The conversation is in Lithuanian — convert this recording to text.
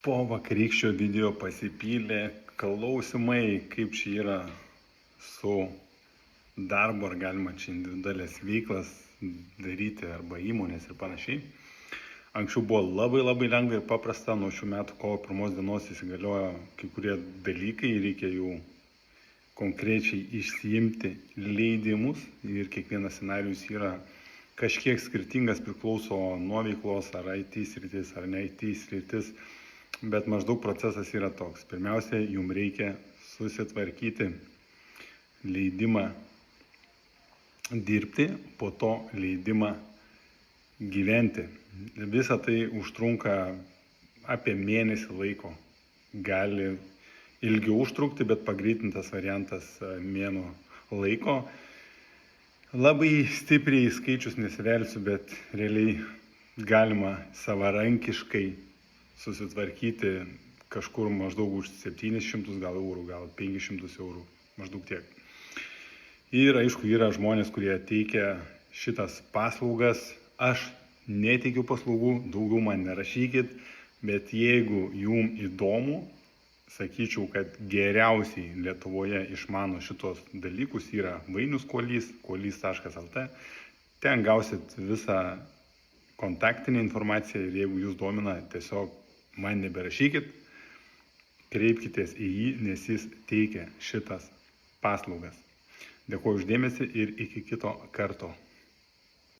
Po vakarykščio video pasipylė klausimai, kaip čia yra su darbu, ar galima čia individualias veiklas daryti arba įmonės ir panašiai. Anksčiau buvo labai lengva ir paprasta, nuo šių metų kovo 1 dienos įsigaliojo kai kurie dalykai, reikia jų konkrečiai išsiimti leidimus ir kiekvienas scenarijus yra kažkiek skirtingas, priklauso nuo veiklos, ar IT sritis, ar ne IT sritis. Bet maždaug procesas yra toks. Pirmiausia, jums reikia susitvarkyti leidimą dirbti, po to leidimą gyventi. Visa tai užtrunka apie mėnesį laiko. Gali ilgiau užtrukti, bet pagreitintas variantas mėnuo laiko. Labai stipriai skaičius nesivelsiu, bet realiai galima savarankiškai susitvarkyti kažkur maždaug už 700 gal eurų, gal 500 eurų, maždaug tiek. Ir aišku, yra žmonės, kurie teikia šitas paslaugas. Aš neteikiu paslaugų, daugiau man nerašykit, bet jeigu jums įdomu, sakyčiau, kad geriausiai Lietuvoje išmano šitos dalykus yra Vainius Kuolys, kuolys.lt. Ten gausit visą kontaktinę informaciją ir jeigu jūs domina, tiesiog man neberašykit, kreipkitės į jį, nes jis teikia šitas paslaugas. Dėkuoju už dėmesį ir iki kito karto.